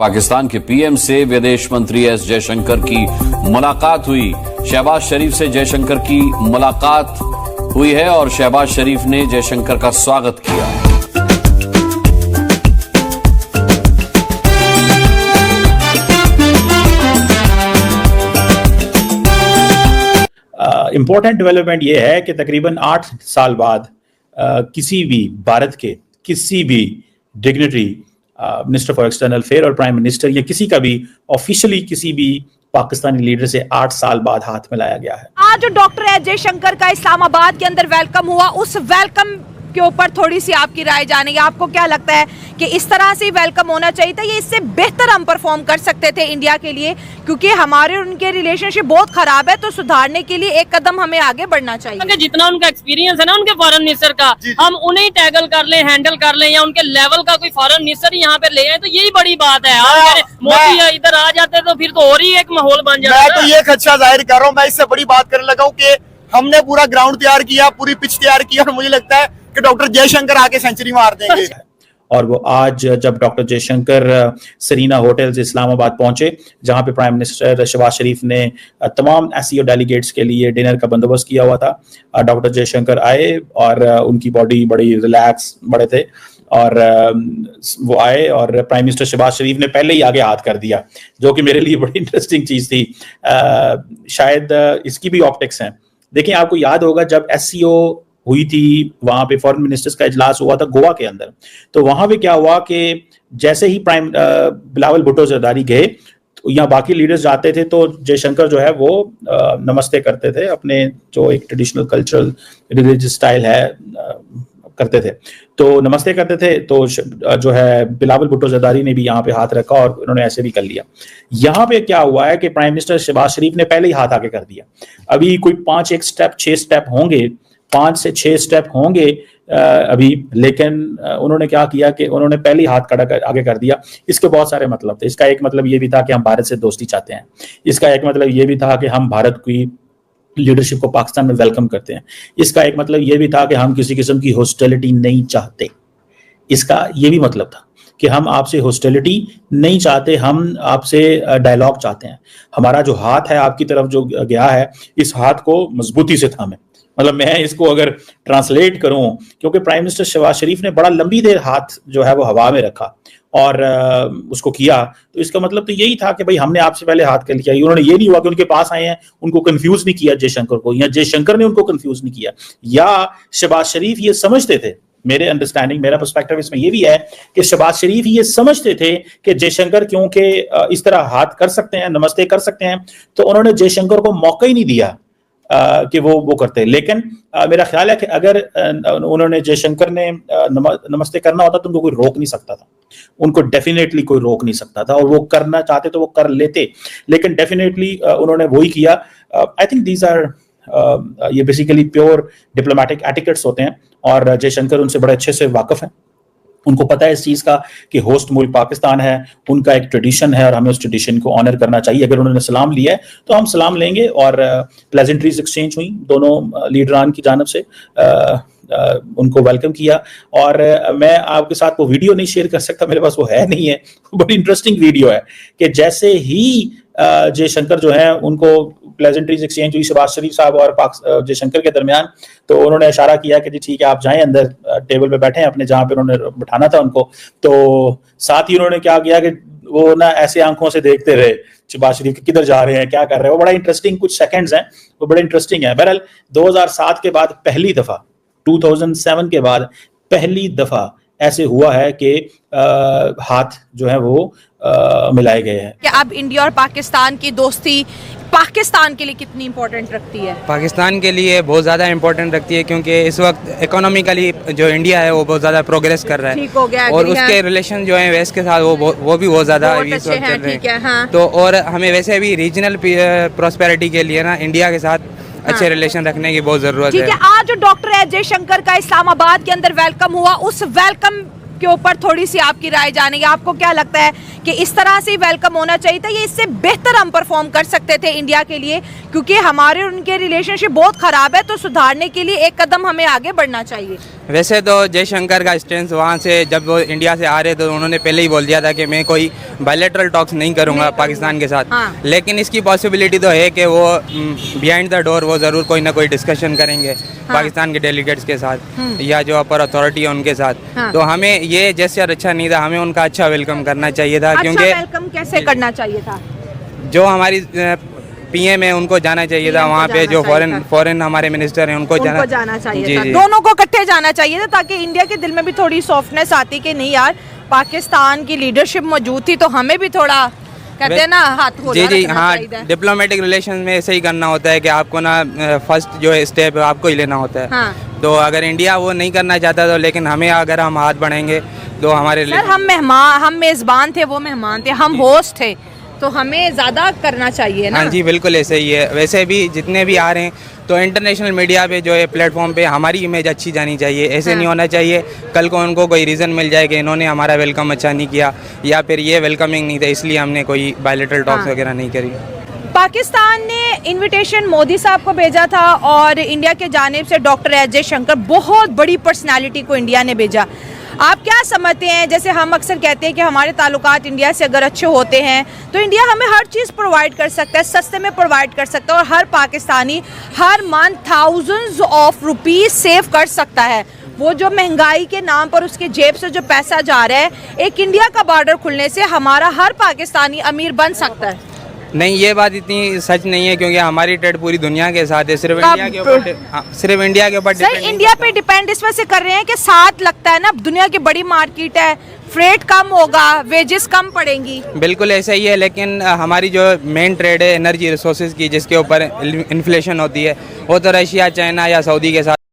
पाकिस्तान के पीएम से विदेश मंत्री एस जयशंकर की मुलाकात हुई। शहबाज शरीफ से जयशंकर की मुलाकात हुई है और शहबाज शरीफ ने जयशंकर का स्वागत किया। इम्पोर्टेंट डेवलपमेंट यह है कि तकरीबन 8 साल बाद किसी भी भारत के किसी भी dignitary minister for external affair और प्राइम मिनिस्टर या किसी का भी ऑफिशियली किसी भी पाकिस्तानी लीडर से 8 साल बाद हाथ मिलाया गया है। आज जो डॉक्टर एस जयशंकर का इस्लामाबाद के अंदर वेलकम हुआ, उस वेलकम के ऊपर थोड़ी सी आपकी राय जानेंगे। आपको क्या लगता है कि इस तरह से वेलकम होना चाहिए था, ये इससे बेहतर हम परफॉर्म कर सकते थे इंडिया के लिए, क्योंकि हमारे और उनके रिलेशनशिप बहुत खराब है, तो सुधारने के लिए एक कदम हमें आगे बढ़ना चाहिए। जितना उनका एक्सपीरियंस है ना उनके फॉरेन मिनिस्टर का, हम उन्हें टैकल कर लें, हैंडल कर लें, या उनके लेवल का कोई फॉरेन मिनिस्टर यहाँ पे ले आए, तो यही बड़ी बात है। मोदी इधर आ जाते तो फिर तो और ही एक माहौल बन जाता। मैं तो ये खदशा जाहिर कर रहा हूँ, मैं इससे बड़ी बात करने लगा हूँ कि हमने पूरा ग्राउंड तैयार किया, पूरी पिच तैयार की, और मुझे लगता है कि डॉक्टर जयशंकर आके सेंचुरी मार देंगे। और वो आज जब डॉक्टर जयशंकर सरीना होटल से इस्लामाबाद पहुंचे, जहां पे प्राइम मिनिस्टर शहबाज शरीफ ने तमाम एससीओ डेलीगेट्स के लिए डिनर का बंदोबस्त किया हुआ था। डॉक्टर जयशंकर आए और उनकी बॉडी बड़ी रिलैक्स बड़े थे, और वो आए और प्राइम मिनिस्टर शहबाज शरीफ ने पहले ही आगे हाथ कर दिया, जो कि मेरे लिए बड़ी इंटरेस्टिंग चीज थी। शायद इसकी भी ऑप्टिक्स हैं। देखिए, आपको याद होगा जब एससीओ हुई थी, वहां पे फॉरेन मिनिस्टर्स का इजलास हुआ था गोवा के अंदर, तो वहां पे क्या हुआ कि जैसे ही प्राइम बिलावल भुट्टो जरदारी गए, तो यहाँ बाकी लीडर्स जाते थे तो जयशंकर जो है वो नमस्ते करते थे, अपने जो एक ट्रेडिशनल कल्चरल रिलीजियस स्टाइल है करते थे, तो नमस्ते करते थे। तो जो है बिलावल भुट्टो जरदारी ने भी यहाँ पे हाथ रखा और उन्होंने ऐसे भी कर लिया। यहाँ पे क्या हुआ है कि प्राइम मिनिस्टर शहबाज शरीफ ने पहले ही हाथ आगे कर दिया। अभी कोई 6 स्टेप होंगे, 5 से 6 स्टेप होंगे अभी, लेकिन उन्होंने क्या किया कि उन्होंने पहले ही हाथ आगे कर दिया। इसके बहुत सारे मतलब थे। इसका एक मतलब ये भी था कि हम भारत से दोस्ती चाहते हैं। इसका एक मतलब ये भी था कि हम भारत की लीडरशिप को पाकिस्तान में वेलकम करते हैं। इसका एक मतलब ये भी था कि हम किसी किस्म की हॉस्टिलिटी नहीं चाहते। इसका ये भी मतलब था कि हम आपसे हॉस्टिलिटी नहीं चाहते, हम आपसे डायलॉग चाहते हैं। हमारा जो हाथ है आपकी तरफ जो गया है, इस हाथ को मजबूती से थामें। मतलब मैं इसको अगर ट्रांसलेट करूं, क्योंकि प्राइम मिनिस्टर शहबाज शरीफ ने बड़ा लंबी देर हाथ जो है वो हवा में रखा और उसको किया, तो इसका मतलब तो यही था कि भाई हमने आपसे पहले हाथ कर लिया। उन्होंने ये नहीं हुआ कि उनके पास आए हैं, उनको कंफ्यूज नहीं किया जयशंकर को, या जयशंकर ने उनको कंफ्यूज नहीं किया, या शहबाज शरीफ ये समझते थे। मेरे अंडरस्टैंडिंग, मेरा पर्सपेक्टिव इसमें ये भी है कि शहबाज शरीफ ये समझते थे कि जयशंकर क्योंकि इस तरह हाथ कर सकते हैं, नमस्ते कर सकते हैं, तो उन्होंने जयशंकर को मौका ही नहीं दिया कि वो करते। लेकिन मेरा ख्याल है कि अगर उन्होंने जयशंकर ने नमस्ते करना होता तो उनको कोई रोक नहीं सकता था। उनको डेफिनेटली कोई रोक नहीं सकता था, और वो करना चाहते तो वो कर लेते, लेकिन डेफिनेटली उन्होंने वही किया। आई थिंक दीज आर ये बेसिकली प्योर डिप्लोमेटिक एटिकेट्स होते हैं, और जयशंकर उनसे बड़े अच्छे से वाकिफ हैं। उनको पता है इस चीज का कि होस्ट मुल्क पाकिस्तान है, उनका एक ट्रेडिशन है और हमें उस ट्रेडिशन को ऑनर करना चाहिए। अगर उन्होंने सलाम लिया है तो हम सलाम लेंगे, और प्लेजेंट्रीज एक्सचेंज हुई दोनों लीडरान की जानब से, उनको वेलकम किया। और मैं आपके साथ वो वीडियो नहीं शेयर कर सकता, मेरे पास वो है नहीं है। बड़ी इंटरेस्टिंग वीडियो है कि जैसे ही जयशंकर जो है उनको प्लेजेंट्रीज एक्सचेंज हुई शहबाज शरीफ साहब और जयशंकर के दरमियान, तो उन्होंने इशारा किया कि जी ठीक है आप जाएं अंदर, टेबल पे बैठे अपने जहां पे उन्होंने बिठाना था उनको। तो साथ ही उन्होंने क्या किया कि वो ना ऐसे आंखों से देखते रहे शहबाज शरीफ किधर जा रहे हैं, क्या कर रहे हैं। वो बड़ा इंटरेस्टिंग कुछ सेकंड्स हैं, वो बड़े इंटरेस्टिंग है। बहरहाल 2007 के बाद पहली दफा, 2007 के बाद पहली दफा ऐसे हुआ है कि हाथ जो है वो मिलाए गए हैं। कि अब इंडिया और पाकिस्तान की दोस्ती पाकिस्तान के लिए कितनी इंपॉर्टेंट रखती है? पाकिस्तान के लिए बहुत ज़्यादा इंपॉर्टेंट रखती है, क्योंकि इस वक्त इकोनॉमिकली जो इंडिया है वो बहुत ज़्यादा प्रोग्रेस कर रहा है, ठीक हो गया, और उसके रिलेशन जो है वेस्ट के साथ वो भी बहुत ज़्यादा इस वक्त चल रहे हैं। हाँ। तो और हमें वैसे भी रीजनल प्रॉस्पेरिटी के लिए ना इंडिया के साथ अच्छे रिलेशन रखने की बहुत ज़रूरत है। ठीक है, आज जो डॉक्टर एस जयशंकर का इस्लामाबाद के अंदर वेलकम हुआ, उस वेलकम के ऊपर थोड़ी सी आपकी राय जानेंगे। आपको क्या लगता है कि इस तरह से वेलकम होना चाहिए था, ये इससे बेहतर हम परफॉर्म कर सकते थे इंडिया के लिए, क्योंकि हमारे और उनके रिलेशनशिप बहुत खराब है, तो सुधारने के लिए एक कदम हमें आगे बढ़ना चाहिए। वैसे तो जयशंकर का स्टैंड वहाँ से जब वो इंडिया से आ रहे तो उन्होंने पहले ही बोल दिया था कि मैं कोई बायलैटरल टॉक्स नहीं करूँगा पाकिस्तान के साथ। हाँ। लेकिन इसकी पॉसिबिलिटी तो है कि वो बिहाइंड द डोर वो ज़रूर कोई ना कोई डिस्कशन करेंगे पाकिस्तान के डेलीगेट्स के साथ या जो अपर अथॉरिटी है उनके साथ। हाँ। तो हमें ये जेस्चर अच्छा नहीं था, हमें उनका अच्छा वेलकम करना चाहिए था, अच्छा क्योंकि वेलकम कैसे करना चाहिए था? जो हमारी पीएम है उनको जाना चाहिए था PM को वहाँ पे, जाना जो चाहिए था। फॉरेन हमारे मिनिस्टर हैं उनको जाना चाहिए जी, था। जी। दोनों को इकट्ठे जाना चाहिए था, ताकि इंडिया के दिल में भी थोड़ी सॉफ्टनेस आती कि नहीं यार, पाकिस्तान की लीडरशिप मौजूद थी तो हमें भी थोड़ा कहते हैं ना हाथ हो जी जी हाँ, डिप्लोमेटिक रिलेशन में ऐसे ही करना होता है कि आपको ना फर्स्ट जो है स्टेप आपको ही लेना होता है। हाँ। तो अगर इंडिया वो नहीं करना चाहता तो, लेकिन हमें अगर हम हाथ बढ़ाएंगे तो हमारे सर हम मेजबान थे, वो मेहमान थे, हम होस्ट थे, तो हमें ज्यादा करना चाहिए ना। हाँ जी बिल्कुल ऐसे ही है। वैसे भी जितने भी आ रहे हैं तो इंटरनेशनल मीडिया पे जो है प्लेटफॉर्म पे हमारी इमेज अच्छी जानी चाहिए। ऐसे नहीं होना चाहिए कल को उनको कोई रीज़न मिल जाए कि इन्होंने हमारा वेलकम अच्छा नहीं किया या फिर ये वेलकमिंग नहीं था इसलिए हमने कोई बायलैटरल टॉक्स वगैरह नहीं करी। पाकिस्तान ने इनविटेशन मोदी साहब को भेजा था और इंडिया के जानिब से डॉक्टर एस जयशंकर, बहुत बड़ी पर्सनालिटी को इंडिया ने भेजा। आप क्या समझते हैं, जैसे हम अक्सर कहते हैं कि हमारे ताल्लुकात इंडिया से अगर अच्छे होते हैं तो इंडिया हमें हर चीज़ प्रोवाइड कर सकता है, सस्ते में प्रोवाइड कर सकता है और हर पाकिस्तानी हर month thousands of rupees save कर सकता है। वो जो महंगाई के नाम पर उसके जेब से जो पैसा जा रहा है, एक इंडिया का बॉर्डर खुलने से हमारा हर पाकिस्तानी अमीर बन सकता है। नहीं, ये बात इतनी सच नहीं है, क्योंकि हमारी ट्रेड पूरी दुनिया के साथ है, सिर्फ इंडिया के ऊपर सिर्फ इंडिया के ऊपर सर इंडिया पे डिपेंड इस वजह से कर रहे हैं कि साथ लगता है ना, दुनिया की बड़ी मार्केट है, फ्रेट कम होगा, वेजेस कम पड़ेंगी। बिल्कुल ऐसा ही है, लेकिन हमारी जो मेन ट्रेड है एनर्जी रिसोर्सेज की, जिसके ऊपर इन्फ्लेशन होती है, वो तो रशिया, चाइना या सऊदी के साथ